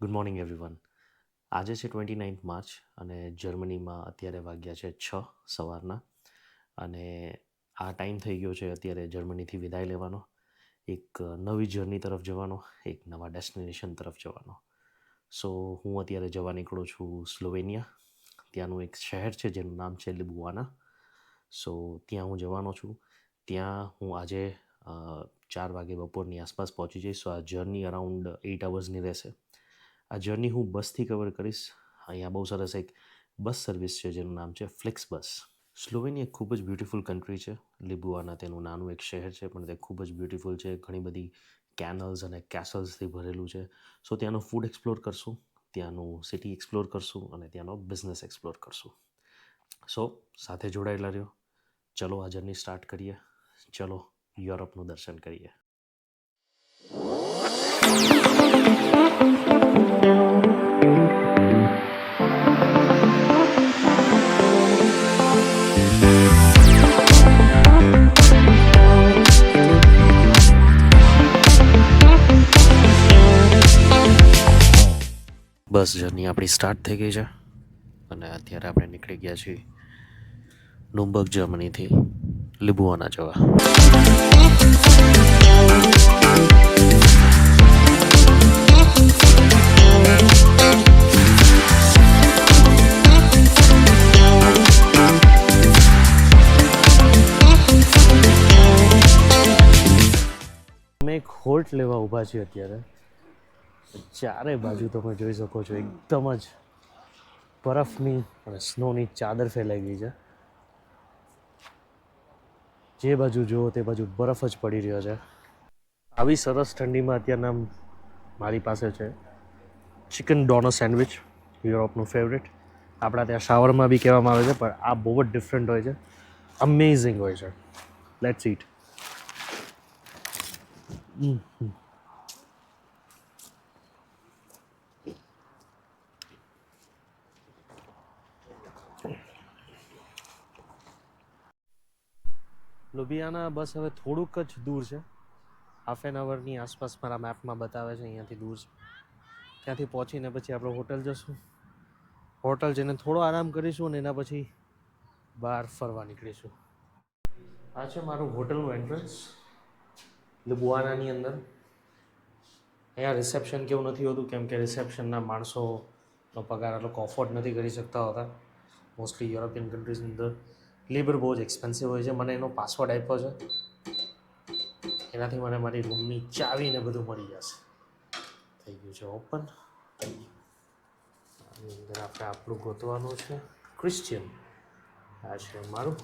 Good morning everyone. આજે છે 29 March અને જર્મનીમાં અત્યારે વાગ્યા છે 6 સવારના. અને આ ટાઈમ થઈ ગયો છે અત્યારે જર્મનીથી વિદાય લેવાનો, એક નવી જર્ની તરફ જવાનો, એક નવા ડેસ્ટિનેશન તરફ જવાનો. સો હું અત્યારે જવા નીકળું છું સ્લોવેનિયા. ત્યાંનું એક શહેર છે જેનું નામ છે લિબુઆના. સો ત્યાં હું જવાનો છું. ત્યાં હું આજે 4 વાગે બપોરની આસપાસ પહોંચી જઈશ. સો આ જર્ની અરાઉન્ડ 8 અવર્સની રહેશે. આ જર્ની હું બસથી કવર કરીશ. અહીંયા બહુ સરસ એક બસ સર્વિસ છે જેનું નામ છે ફ્લિક્સ બસ. સ્લોવેનિયા ખૂબ જ બ્યુટિફુલ કન્ટ્રી છે. લિબુઆના તેનું નાનું એક શહેર છે પણ તે ખૂબ જ બ્યુટિફુલ છે. ઘણી બધી કેનલ્સ અને કેસલ્સથી ભરેલું છે. સો ત્યાંનું ફૂડ એક્સપ્લોર કરશું, ત્યાંનું સિટી એક્સપ્લોર કરશું અને ત્યાંનો બિઝનેસ એક્સપ્લોર કરશું. સો સાથે જોડાયેલા રહ્યો. ચલો આ જર્ની સ્ટાર્ટ કરીએ. ચલો યુરોપનું દર્શન કરીએ. બસ જર્ની આપણી સ્ટાર્ટ થઈ ગઈ છે અને અત્યારે આપણે નીકળી ગયા છીએ નુમ્બર્ગ જર્મનીથી લિબુઆના જવા. અમે એક હોલ્ટ લેવા ઊભા છીએ અત્યારે. ચારે બાજુ તમે જોઈ શકો છો એકદમ જ બરફની અને સ્નોની ચાદર ફેલાઈ ગઈ છે. જે બાજુ જુઓ તે બાજુ બરફ જ પડી રહ્યો છે. આવી સરસ ઠંડીમાં અત્યારના મારી પાસે છે ચિકન ડોનર સેન્ડવિચ, યુરોપનું ફેવરેટ. આપણા ત્યાં શાવરમાં બી કહેવામાં આવે છે પણ આ બહુ જ ડિફરન્ટ હોય છે, અમેઝિંગ હોય છે. લેટ્સ ઈટ. લુબિયાના બસ હવે થોડુંક જ દૂર છે. હાફ એન અવરની આસપાસ મારા મેપમાં બતાવે છે અહીંયાથી દૂર છે. ત્યાંથી પહોંચીને પછી આપણે હોટલ જશું. હોટલ જઈને થોડો આરામ કરીશું અને એના પછી બહાર ફરવા નીકળીશું. આ છે મારું હોટલનું એન્ટ્રન્સ લિબુઆનાની અંદર. અહીંયા રિસેપ્શન કેવું નથી હોતું કેમ કે રિસેપ્શનના માણસોનો પગાર આ લોકો અફોર્ડ નથી કરી શકતા હોતા. મોસ્ટલી યુરોપિયન કન્ટ્રીઝની અંદર લેબર બહુ જ એક્સપેન્સિવ હોય છે. મને એનો પાસવર્ડ આપ્યો છે, એનાથી મને મારી રૂમની ચાવી ને બધું મળી જશે. થઈ ગયું છે ઓપન. આની અંદર આપણે આપણું ગોતવાનું છે. ક્રિશ્ચિયન આ છે મારું.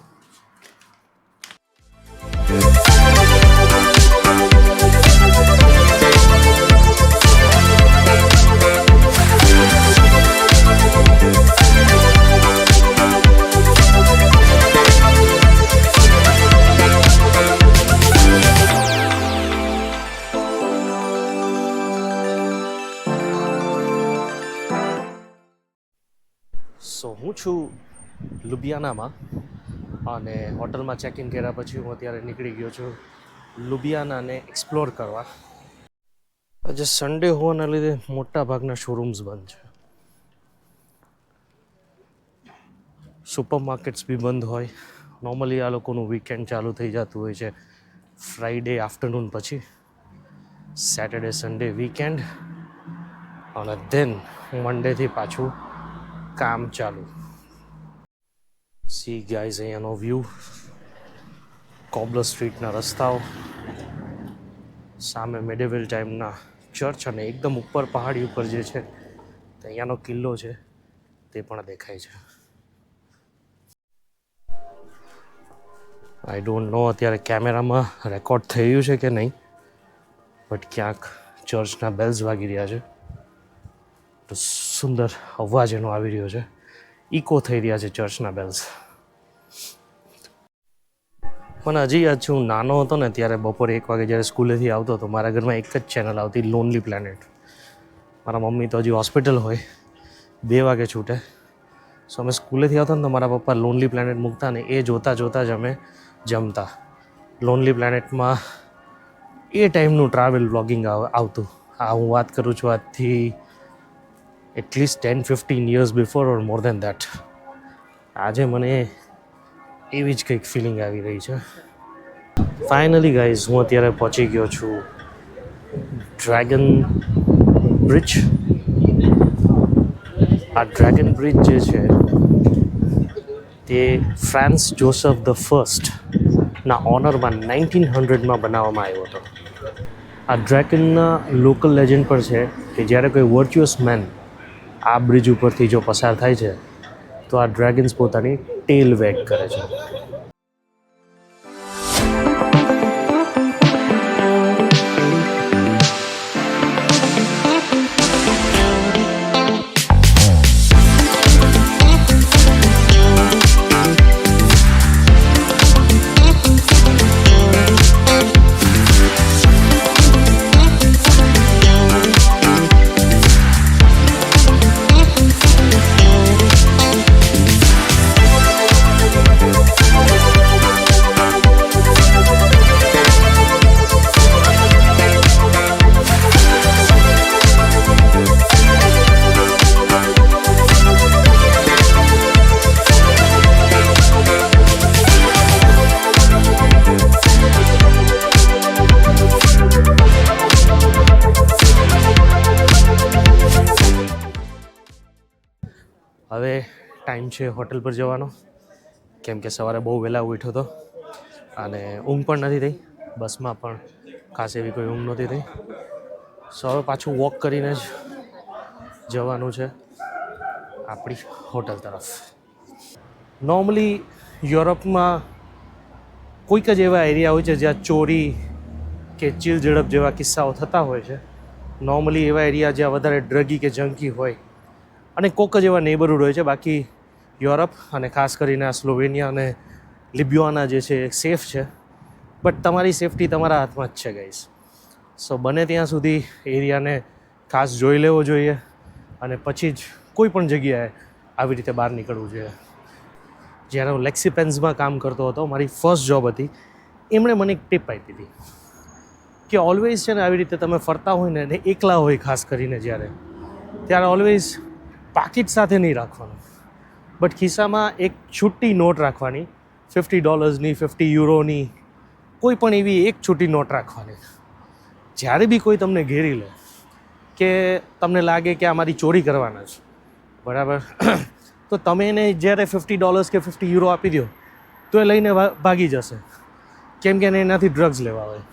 સો હું છું લુબિયાનામાં અને હોટલમાં ચેક ઇન કર્યા પછી હું અત્યારે નીકળી ગયો છું લુબિયાનાને એક્સપ્લોર કરવા. આજે સન્ડે હોવાના લીધે મોટા ભાગના શોરૂમ્સ બંધ છે. સુપર માર્કેટ્સ બી બંધ હોય. નોર્મલી આ લોકોનું વીકેન્ડ ચાલુ થઈ જતું હોય છે ફ્રાઈડે આફ્ટરનૂન પછી. સેટરડે સન્ડે વીકેન્ડ અને ધેન મંડેથી પાછું કામ ચાલુ. સી ગાઈઝ અહીંયાનો વ્યૂ, કોબલર સ્ટ્રીટના રસ્તાઓ, સામે મેડેવેલ ટાઈમના ચર્ચ અને એકદમ ઉપર પહાડી ઉપર જે છે તો અહીંયાનો કિલ્લો છે તે પણ દેખાય છે. આઈ ડોન્ટ નો અત્યારે કેમેરામાં રેકોર્ડ થયું છે કે નહીં, બટ ક્યાંક ચર્ચના બેલ્સ વાગી રહ્યા છે તો સુંદર અવાજ એનો આવી રહ્યો છે. ઇકો થઈ રહ્યા છે ચર્ચના બેલ્સ. મને હજી યાદ છે હું નાનો હતો ને ત્યારે બપોરે 1 વાગે જ્યારે સ્કૂલેથી આવતો તો મારા ઘરમાં એક જ ચેનલ આવતી, લોનલી પ્લેનેટ. મારા મમ્મી તો હજી હોસ્પિટલ હોય, 2 વાગે છૂટે. સો અમે સ્કૂલેથી આવતા ને તો મારા પપ્પા લોનલી પ્લેનેટ મૂકતા ને એ જોતાં જોતાં જ અમે જમતા. લોનલી પ્લેનેટમાં એ ટાઈમનું ટ્રાવેલ વ્લોગિંગ આવતું. આ હું વાત કરું છું આજથી at least 10-15 years before or more than that. આજે મને એવી જ કંઈક ફિલિંગ આવી રહી છે. ફાઇનલી ગાઈઝ, હું અત્યારે પહોંચી ગયો છું ડ્રેગન બ્રિજ. આ ડ્રેગન બ્રિજ જે છે તે ફ્રાન્સ જોસેફ ધ ફર્સ્ટના ઓનરમાં 1900માં બનાવવામાં આવ્યો હતો. આ ડ્રેગનના લોકલ લેજન્ડ પર છે કે જ્યારે કોઈ વર્ચ્યુઅસ મેન આ બ્રિજ ઉપરથી જો પસાર થાય છે તો આ ડ્રેગન્સ પોતાની ટેલ વેગ કરે છે. હવે ટાઈમ છે હોટલ પર જવાનો, કેમ કે સવારે બહુ વહેલા ઉઠ્યો હતો અને ઊંઘ પણ નથી થઈ. બસમાં પણ ખાસ એવી કોઈ ઊંઘ નહોતી થઈ. સો હવે પાછું વોક કરીને જ જવાનું છે આપણી હોટલ તરફ. નોર્મલી યુરોપમાં કોઈક જ એવા એરિયા હોય છે જ્યાં ચોરી કે ચીલ ઝડપ જેવા કિસ્સાઓ થતા હોય છે. નોર્મલી એવા એરિયા જ્યાં વધારે ડ્રગી કે જંકી હોય અને કોક જ એવા નેબરહુડ હોય છે. બાકી યુરોપ અને ખાસ કરીને આ સ્લોવેનિયા અને લિબ્યાના જે છે એ સેફ છે. બટ તમારી સેફટી તમારા હાથમાં જ છે ગાઈસ. સો બને ત્યાં સુધી એરિયાને ખાસ જોઈ લેવો જોઈએ અને પછી જ કોઈ પણ જગ્યાએ આવી રીતે બહાર નીકળવું જોઈએ. જ્યારે હું લેક્સીપેન્સમાં કામ કરતો હતો, મારી ફર્સ્ટ જોબ હતી, એમણે મને એક ટીપ આપી હતી કે ઓલવેઝ છે ને આવી રીતે તમે ફરતા હોય ને એકલા હોય ખાસ કરીને ત્યારે ઓલવેઝ પાકીટ સાથે નહીં રાખવાનું, બટ ખિસ્સામાં એક છૂટી નોટ રાખવાની, $50ની, €50ની, કોઈ પણ એવી એક છૂટી નોટ રાખવાની. જ્યારે બી કોઈ તમને ઘેરી લે કે તમને લાગે કે આ મારી ચોરી કરવાના છે, બરાબર, તો તમે એને જ્યારે $50 કે €50 આપી દો તો એ લઈને ભાગી જશે. કેમ કે એને એનાથી ડ્રગ્સ લેવા હોય,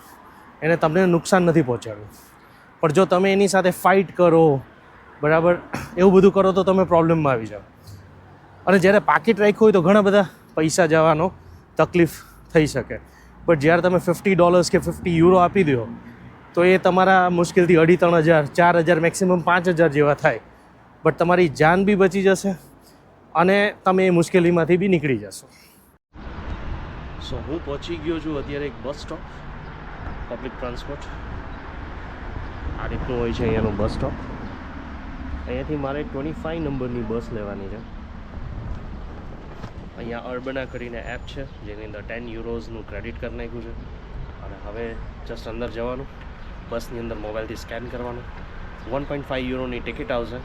એને તમને નુકસાન નથી પહોંચાડવું. પણ જો તમે એની સાથે ફાઇટ કરો, બરાબર, એવું બધું કરો તો તમે પ્રોબ્લેમમાં આવી જાઓ. અને જ્યારે પાકીટ રાખ્યું હોય તો ઘણા બધા પૈસા જવાનો તકલીફ થઈ શકે. બટ જ્યારે તમે $50 કે €50 આપી દો તો એ તમારા મુશ્કેલથી 2,500, 4,000, મેક્સિમમ 5,000 જેવા થાય. બટ તમારી જાન બી બચી જશે અને તમે એ મુશ્કેલીમાંથી બી નીકળી જશો. સો હું પહોંચી ગયો છું અત્યારે એક બસ સ્ટોપ, પબ્લિક ટ્રાન્સપોર્ટ. આ રીતનું હોય છે અહીંયાનું બસ સ્ટોપ. અહીંયાથી મારે 25 નંબરની બસ લેવાની છે. અહીંયા અર્બના કરીને એપ છે જેની અંદર €10નું ક્રેડિટ કરી નાખ્યું છે. અને હવે જસ્ટ અંદર જવાનું, બસની અંદર મોબાઈલથી સ્કેન કરવાનું, €1.5ની ટિકિટ આવશે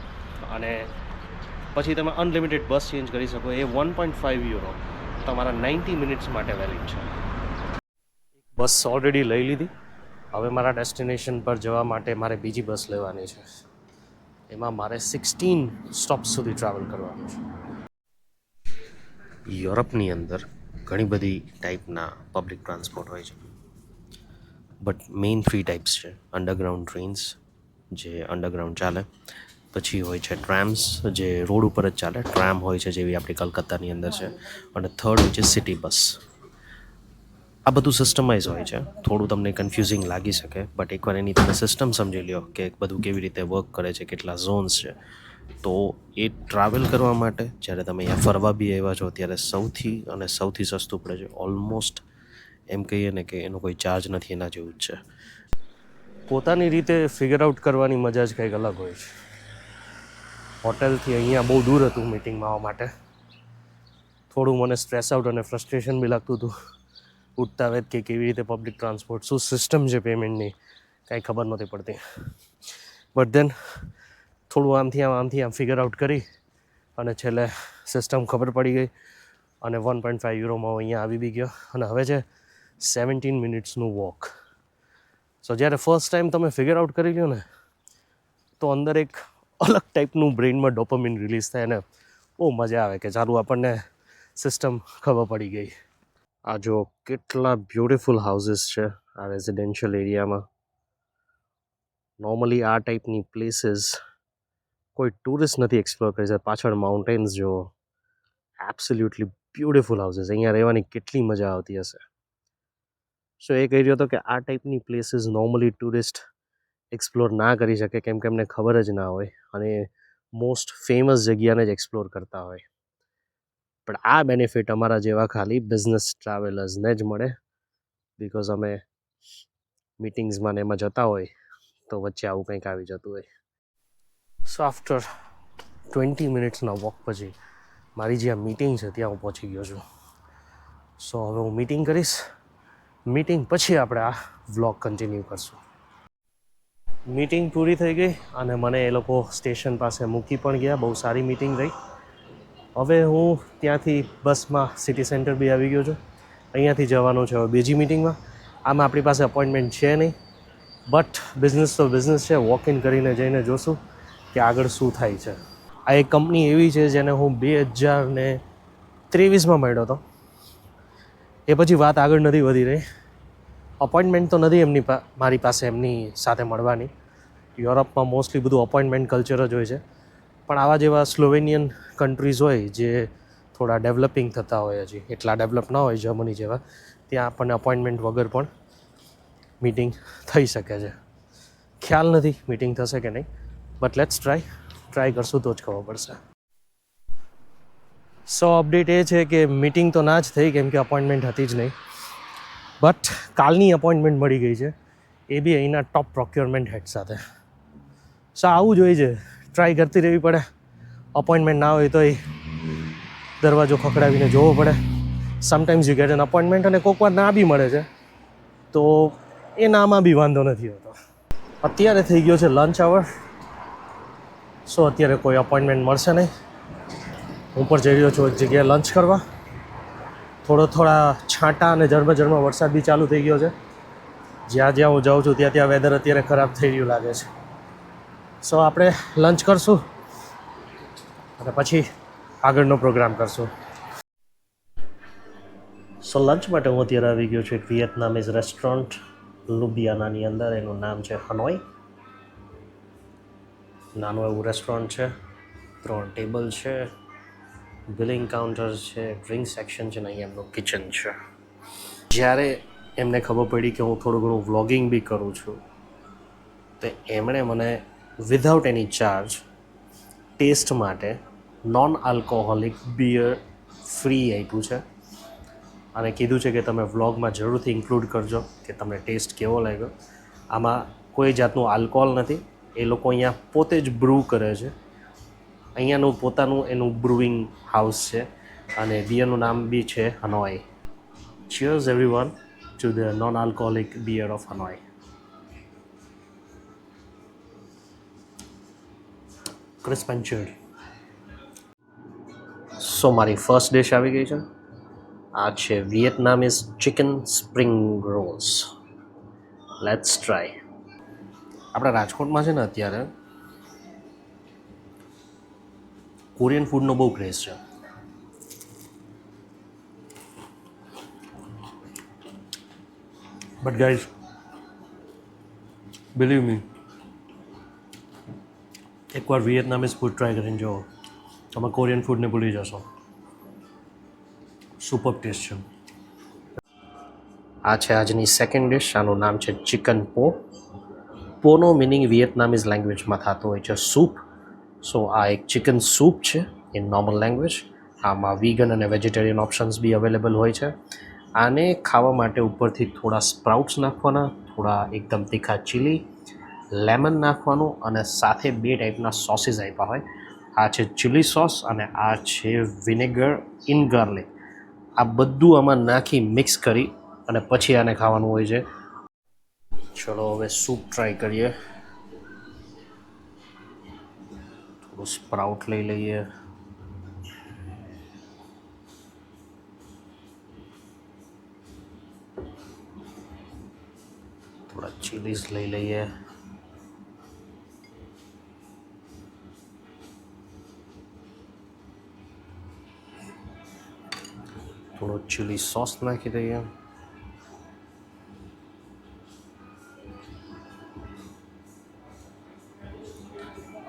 અને પછી તમે અનલિમિટેડ બસ ચેન્જ કરી શકો. એ €1.5 તમારા 90 મિનિટ્સ માટે વેલિડ છે. બસ ઓલરેડી લઈ લીધી. હવે મારા ડેસ્ટિનેશન પર જવા માટે મારે બીજી બસ લેવાની છે. એમાં મારે 16 સ્ટોપ્સ સુધી ટ્રાવેલ કરવાનું છે. યુરોપની અંદર ઘણી બધી ટાઈપના પબ્લિક ટ્રાન્સપોર્ટ હોય છે, બટ મેઇન 3 ટાઈપ્સ છે. અંડરગ્રાઉન્ડ ટ્રેન્સ જે અંડરગ્રાઉન્ડ ચાલે, પછી હોય છે ટ્રામ્સ જે રોડ ઉપર જ ચાલે, ટ્રામ હોય છે જેવી આપણી કલકત્તાની અંદર છે, અને થર્ડ હોય છે સિટી બસ. આ બધું સિસ્ટમાઇઝ હોય છે. થોડું તમને કન્ફ્યુઝિંગ લાગી શકે, બટ એકવાર એની તમે સિસ્ટમ સમજી લો કે બધું કેવી રીતે વર્ક કરે છે, કેટલા ઝોન્સ છે, તો એ ટ્રાવેલ કરવા માટે જ્યારે તમે અહીંયા ફરવા બી આવ્યા છો ત્યારે સૌથી સસ્તું પડે છે. ઓલમોસ્ટ એમ કહીએ ને કે એનો કોઈ ચાર્જ નથી, એના જેવું જ છે. પોતાની રીતે ફિગર આઉટ કરવાની મજા જ કંઈક અલગ હોય છે. હોટેલથી અહીંયા બહુ દૂર હતું મિટિંગમાં આવવા માટે. થોડું મને સ્ટ્રેસ આઉટ અને ફ્રસ્ટ્રેશન બી લાગતું હતું ઉઠતા વેત કે કેવી રીતે પબ્લિક ટ્રાન્સપોર્ટ, શું સિસ્ટમ છે પેમેન્ટની, કાંઈ ખબર નહોતી પડતી. બટ દેન થોડું આમથી આમ ફિગર આઉટ કરી અને છેલ્લે સિસ્ટમ ખબર પડી ગઈ અને 1.5 યુરોમાં હું અહીંયા આવી બી ગયો અને હવે છે 17 મિનિટ્સનું વોક. સો જ્યારે ફર્સ્ટ ટાઈમ તમે ફિગર આઉટ કરી લો ને તો અંદર એક અલગ ટાઈપનું બ્રેઇનમાં ડોપામિન રિલીઝ થાય અને બહુ મજા આવે કે ચાલુ આપણને સિસ્ટમ ખબર પડી ગઈ. આ જો કેટલા બ્યુટિફુલ હાઉસીસ છે આ રેઝિડેન્શિયલ એરિયામાં. નોર્મલી આ ટાઈપની પ્લેસીસ કોઈ ટુરિસ્ટ નથી એક્સપ્લોર કરી શકતા. પાછળ માઉન્ટેન્સ જો, એબ્સોલ્યુટલી બ્યુટિફુલ હાઉસીસ. અહીંયા રહેવાની કેટલી મજા આવતી હશે. સો એ કહી રહ્યો હતો કે આ ટાઈપની પ્લેસીસ નોર્મલી ટુરિસ્ટ એક્સપ્લોર ના કરી શકે કેમ કે એમને ખબર જ ના હોય અને મોસ્ટ ફેમસ જગ્યાને જ એક્સપ્લોર કરતા હોય. પણ આ બેનિફિટ અમારા જેવા ખાલી બિઝનેસ ટ્રાવેલર્સને જ મળે બિકોઝ અમે મીટિંગ્સમાં ને એમાં જતા હોય તો વચ્ચે આવું કંઈક આવી જતું હોય. સો આફ્ટર 20 મિનિટ્સના વોક પછી મારી જે આ મીટિંગ છે ત્યાં હું પહોંચી ગયો છું. સો હવે હું મીટિંગ કરીશ. મીટિંગ પછી આપણે આ વ્લોગ કન્ટિન્યુ કરશું. મીટિંગ પૂરી થઈ ગઈ અને મને એ લોકો સ્ટેશન પાસે મૂકી પણ ગયા. બહુ સારી મીટિંગ રહી. હવે હું ત્યાંથી બસમાં સિટી સેન્ટર બી આવી ગયો છું. અહીંયાથી જવાનું છે હવે બીજી મીટિંગમાં. આમાં આપણી પાસે અપોઇન્ટમેન્ટ છે નહીં બટ બિઝનેસ તો બિઝનેસ છે. વોક ઇન કરીને જઈને જોશું કે આગળ શું થાય છે. આ એક કંપની એવી છે જેને હું 2023માં મળ્યો હતો. એ પછી વાત આગળ નથી વધી રહી. અપોઇન્ટમેન્ટ તો નથી મારી પાસે એમની સાથે મળવાની. યુરોપમાં મોસ્ટલી બધું અપોઇન્ટમેન્ટ કલ્ચર જ હોય છે. પણ આવા જેવા સ્લોવેનિયન કન્ટ્રીઝ હોય જે થોડા ડેવલપિંગ થતા હોય, હજી એટલા ડેવલપ ના હોય જર્મની જેવા, ત્યાં આપણને અપોઇન્ટમેન્ટ વગર પણ મીટિંગ થઈ શકે છે. ખ્યાલ નથી મીટિંગ થશે કે નહીં બટ લેટ્સ ટ્રાય કરશું તો જ ખબર પડશે. સો અપડેટ એ છે કે મીટિંગ તો ના જ થઈ કેમ કે અપોઇન્ટમેન્ટ હતી જ નહીં બટ કાલની અપોઇન્ટમેન્ટ મળી ગઈ છે. એ બી અહીંના ટોપ પ્રોક્યોરમેન્ટ હેડ સાથે. સો આવું જ હોય છે. ટ્રાય કરતી રહેવી પડે. અપોઇન્ટમેન્ટ ના હોય તો એ દરવાજો ખખડાવીને જોવો પડે. Sometimes you get an appointment અને કોઈક વાર ના બી મળે છે તો એ નામાં બી વાંધો નથી હોતો. અત્યારે થઈ ગયો છે લંચ અવર. સો અત્યારે કોઈ અપોઇન્ટમેન્ટ મળશે નહીં. હું પણ જઈ રહ્યો છું એક જગ્યાએ લંચ કરવા. થોડા છાંટા અને ઝરમર વરસાદ બી ચાલુ થઈ ગયો છે. જ્યાં હું જાઉં છું ત્યાં વેધર અત્યારે ખરાબ થઈ રહ્યું લાગે છે. સો આપણે લંચ કરશું અને પછી આગળનો પ્રોગ્રામ કરશું. સો લંચ માટે હું અત્યારે આવી ગયો છું એક વિયેતનામીઝ રેસ્ટોરન્ટ લુબિયાનાની અંદર. એનું નામ છે હનોઈ. નાનું એવું રેસ્ટોરન્ટ છે. 3 ટેબલ છે, બિલિંગ કાઉન્ટર છે, ડ્રિંક સેક્શન છે ને અહીંયા એમનું કિચન છે. જ્યારે એમને ખબર પડી કે હું થોડું ઘણું વ્લોગિંગ બી કરું છું તો એમણે મને વિધાઉટ એની ચાર્જ ટેસ્ટ માટે નોન આલ્કોહોલિક બિયર ફ્રી આપ્યું છે અને કીધું છે કે તમે વ્લોગમાં જરૂરથી ઇન્ક્લુડ કરજો કે તમને ટેસ્ટ કેવો લાગ્યો. આમાં કોઈ જાતનું આલ્કોહોલ નથી. એ લોકો અહીંયા પોતે જ બ્રૂ કરે છે. અહીંયાનું પોતાનું એનું બ્રુઇંગ હાઉસ છે અને બિયરનું નામ બી છે Hanoi. Cheers everyone to the non-alcoholic beer of Hanoi. Crisp and chilled. સો મારી ફર્સ્ટ ડિશ આવી ગઈ છે. આ છે Vietnamese chicken spring rolls. Let's try. આપણા રાજકોટમાં છે ને અત્યારે કોરિયન ફૂડનો બહુ ક્રેઝ છે. બટ ગાઈઝ બિલીવ મી, એકવાર વિયેતનામીઝ ફૂડ ટ્રાય કરીને જુઓ તમે કોરિયન ફૂડને ભૂલી જશો. સુપર ટેસ્ટ છે. આ છે આજની સેકન્ડ ડિશ. આનું નામ છે ચિકન પો. પોનો મિનિંગ વિયેતનામીઝ લેંગ્વેજમાં થતો હોય છે સૂપ. સો આ એક ચિકન સૂપ છે ઇન નોર્મલ લેંગ્વેજ. આમાં વીગન અને વેજીટેરિયન ઓપ્શન્સ બી અવેલેબલ હોય છે. આને ખાવા માટે ઉપરથી થોડા સ્પ્રાઉટ્સ નાખવાના, થોડા એકદમ તીખા ચીલી, લેમન નાખવાનું અને સાથે 2 ટાઈપના સોસીસ આપ્યા હોય. આ છે ચીલી સોસ અને આ છે વિનેગર ઇન ગાર્લિક. આ બધું આમાં નાખી મિક્સ કરી અને પછી આને ખાવાનું હોય છે. ચલો હવે સૂપ ટ્રાય કરીએ. સ્પ્રાઉટ લઈ લઈએ, થોડા ચીલીઝ લઈ લઈએ, થોડો ચીલી સોસ નાખી દઈએ,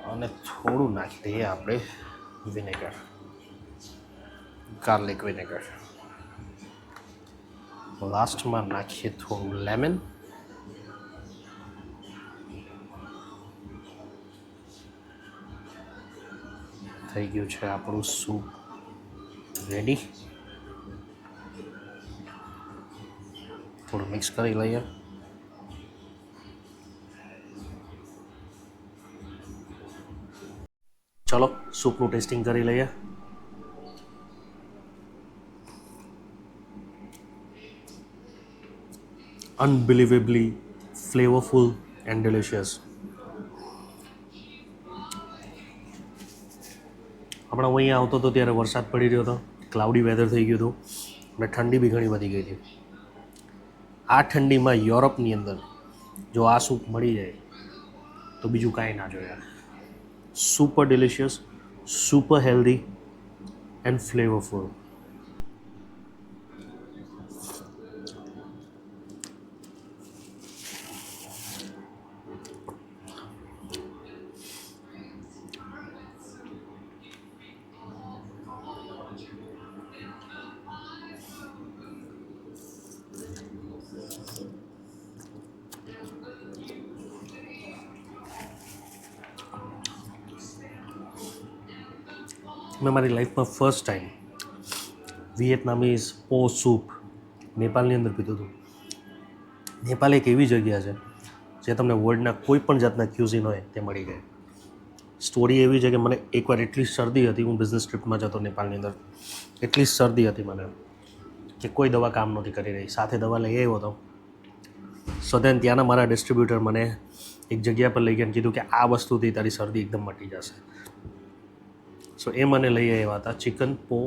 અને થોડું નાખી દઈએ આપણે વિનેગર, ગાર્લિક વિનેગર. લાસ્ટમાં નાખીએ થોડું લેમન. થઈ ગયું છે આપણું સૂપ રેડી. થોડું મિક્સ કરી લઈએ. ચલો સૂપનું ટેસ્ટિંગ કરી લઈએ. અનબિલિવેબલી ફ્લેવરફુલ એન્ડ ડિલિશિયસ. હમણાં હું અહીંયા આવતો હતો ત્યારે વરસાદ પડી રહ્યો હતો, ક્લાઉડી વેધર થઈ ગયું હતું અને ઠંડી બી ઘણી વધી ગઈ હતી. આ ઠંડીમાં યુરોપની અંદર જો આ સૂપ મળી જાય તો બીજું કાંઈ ના જોઈએ. Super delicious, super healthy and flavourful. મેં મારી લાઈફમાં ફર્સ્ટ ટાઈમ વિયેતનામીઝ પો સૂપ નેપાળની અંદર પીધું હતું. નેપાળ એક એવી જગ્યા છે જે તમને વર્લ્ડના કોઈ પણ જાતના ક્યુઝિન હોય તે મળી જાય. સ્ટોરી એવી છે કે મને એકવાર એટલી શરદી હતી, હું બિઝનેસ ટ્રીપમાં જતો નેપાળની અંદર, એટલી શરદી હતી મને કે કોઈ દવા કામ નહોતી કરી રહી. સાથે દવા લઈ આવ્યો હતો. સો દેન ત્યાંના મારા ડિસ્ટ્રીબ્યુટર મને એક જગ્યા પર લઈ ગયા કીધું કે આ વસ્તુથી તારી શરદી એકદમ મટી જશે. સો એ મને લઈ આવ્યા હતા ચિકન પો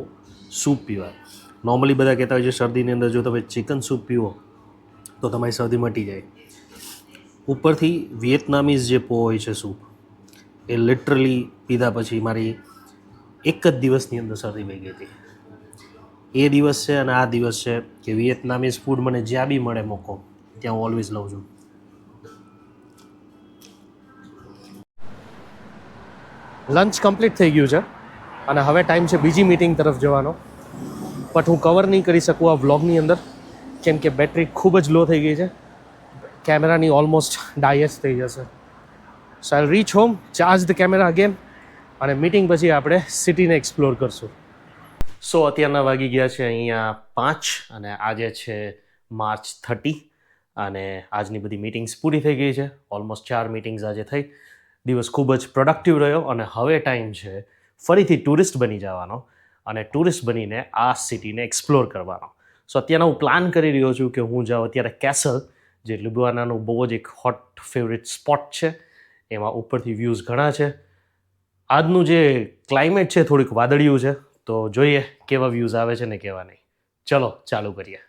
સૂપ પીવા. નોર્મલી બધા કહેતા હોય છે શરદીની અંદર જો તમે ચિકન સૂપ પીવો તો તમારી શરદી મટી જાય. ઉપરથી વિયેતનામીઝ જે પો હોય છે સૂપ, એ લિટરલી પીધા પછી મારી એક જ દિવસની અંદર શરદી વહી ગઈ હતી. એ દિવસ છે અને આ દિવસ છે કે વિયેતનામીઝ ફૂડ મને જ્યાં બી મળે મોકો ત્યાં હું ઓલવેઝ લઉં છું. લંચ કમ્પ્લીટ થઈ ગયું છે અને હવે ટાઈમ છે બીજી મીટિંગ તરફ જવાનો. બટ હું કવર નહીં કરી શકું આ વ્લોગની અંદર કેમ કે બેટરી ખૂબ જ લો થઈ ગઈ છે. કેમેરાની ઓલમોસ્ટ ડાય જ થઈ જશે. So I reach home, charge the camera again અને મીટિંગ પછી આપણે સિટીને એક્સપ્લોર કરશું. સો અત્યારના વાગી ગયા છે અહીંયા 5 અને આજે છે માર્ચ 30 અને આજની બધી મીટિંગ્સ પૂરી થઈ ગઈ છે. ઓલમોસ્ટ 4 મીટિંગ્સ આજે થઈ. દિવસ ખૂબ જ પ્રોડક્ટિવ રહ્યો અને હવે ટાઈમ છે ફરીથી ટુરિસ્ટ બની જવાનો અને ટુરિસ્ટ બનીને આ સિટીને એક્સપ્લોર કરવાનો. સો અત્યારના હું પ્લાન કરી રહ્યો છું કે હું જાઉં અત્યારે કેસલ, જે લ્યુબ્લિયાનાનું બહુ જ એક હોટ ફેવરિટ સ્પોટ છે. એમાં ઉપરથી વ્યૂઝ ઘણા છે. આજનું જે ક્લાઇમેટ છે થોડીક વાદળિયું છે, તો જોઈએ કેવા વ્યૂઝ આવે છે ને કેવા નહીં. ચલો ચાલુ કરીએ.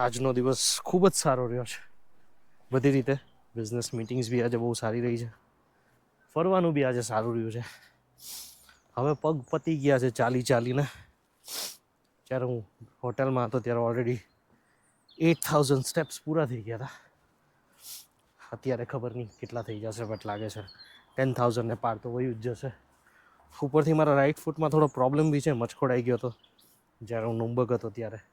આજનો દિવસ ખૂબ જ સારો રહ્યો છે બધી રીતે. બિઝનેસ મીટિંગ્સ બી આજે બહુ સારી રહી છે. ફરવાનું બી આજે સારું રહ્યું છે. હવે પગ પતી ગયા છે ચાલીને. જ્યારે હું હોટલમાં હતો ત્યારે ઓલરેડી 8,000 સ્ટેપ્સ પૂરા થઈ ગયા હતા. અત્યારે ખબર નહીં કેટલા થઈ જશે, બટ લાગે છે 10,000 ને પાર તો વયું જ જશે. ઉપરથી મારા રાઈટ ફૂટમાં થોડો પ્રોબ્લેમ બી છે, મચકોડાઈ ગયો હતો જ્યારે હું નુંબક હતો ત્યારે.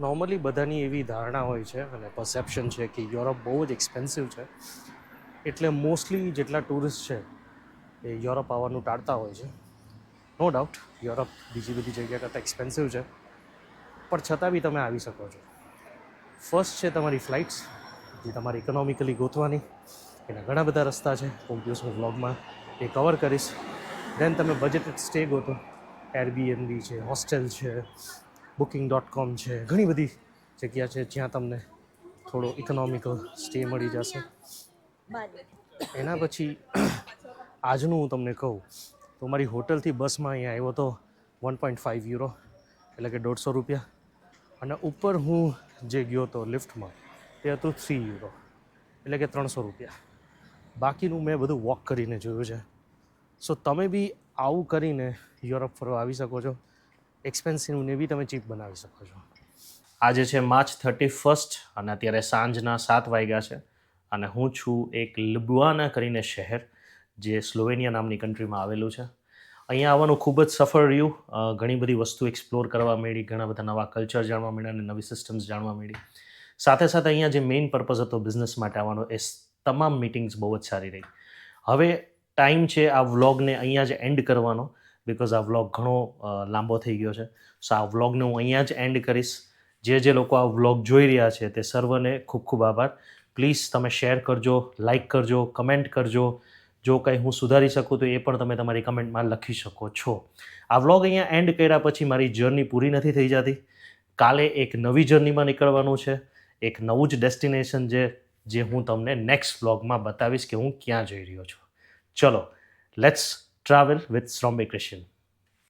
નોર્મલી બધાની એવી ધારણા હોય છે અને પરસેપ્શન છે કે યુરોપ બહુ જ એક્સપેન્સિવ છે, એટલે મોસ્ટલી જેટલા ટુરિસ્ટ છે એ યુરોપ આવવાનું ટાળતા હોય છે. નો ડાઉટ યુરોપ બીજી બધી જગ્યા કરતાં એક્સપેન્સિવ છે, પણ છતાં બી તમે આવી શકો છો. ફર્સ્ટ છે તમારી ફ્લાઇટ્સ, જે તમારે ઇકોનોમિકલી ગોતવાની. એના ઘણા બધા રસ્તા છે, કોઈક દિવસ હું વ્લોગમાં એ કવર કરીશ. દેન તમે બજેટેડ સ્ટે ગોતો, એરબીએનબી છે, હોસ્ટેલ છે, booking.com છે, ઘણી બધી જગ્યા છે જ્યાં તમને થોડો ઇકોનોમિકલ સ્ટે મળી જશે. એના પછી આજનું હું તમને કહું તો મારી હોટલથી બસમાં અહીંયા આવ્યો હતો 1.5 યુરો, એટલે કે 150 રૂપિયા. અને ઉપર હું જે ગયો હતો લિફ્ટમાં તે હતું 3 યુરો, એટલે કે 300 રૂપિયા. બાકીનું મેં બધું વોક કરીને જોયું છે. સો તમે બી આવું કરીને યુરોપ ફરવા આવી શકો છો. એક્સપેન્સિવને બી તમે ચીપ બનાવી શકો છો. આજે છે માર્ચ 31 અને અત્યારે સાંજના 7 વાગ્યા છે અને હું છું એક લ્યુબ્લિયાના કરીને શહેર, જે સ્લોવેનિયા નામની કન્ટ્રીમાં આવેલું છે. અહીંયા આવવાનું ખૂબ જ સફળ રહ્યું. ઘણી બધી વસ્તુ એક્સપ્લોર કરવા મળી, ઘણા બધા નવા કલ્ચર જાણવા મળ્યા અને નવી સિસ્ટમ્સ જાણવા મળી. સાથે સાથે અહીંયા જે મેઇન પર્પઝ હતો બિઝનેસ માટે આવવાનો, એ તમામ મિટિંગ્સ બહુ જ સારી રહી. હવે ટાઈમ છે આ વ્લોગને અહીંયા જ એન્ડ કરવાનો, બિકોઝ આ વ્લોગ ઘણો લાંબો થઈ ગયો છે. સો આ વ્લોગને હું અહીંયા જ એન્ડ કરીશ. જે લોકો આ વ્લોગ જોઈ રહ્યા છે તે સર્વને ખૂબ ખૂબ આભાર. પ્લીઝ તમે શેર કરજો, લાઇક કરજો, કમેન્ટ કરજો. જો કંઈ હું સુધારી શકું તો એ પણ તમે તમારી કમેન્ટમાં લખી શકો છો. આ વ્લોગ અહીંયા એન્ડ કર્યા પછી મારી જર્ની પૂરી નથી થઈ જતી. કાલે એક નવી જર્નીમાં નીકળવાનું છે, એક નવું જ ડેસ્ટિનેશન છે, જે હું તમને નેક્સ્ટ વ્લોગમાં બતાવીશ કે હું ક્યાં જઈ રહ્યો છું. ચલો, લેટ્સ ટ્રાવેલ વિથ શ્રોમ્બે ક્રિશ્ચિયન.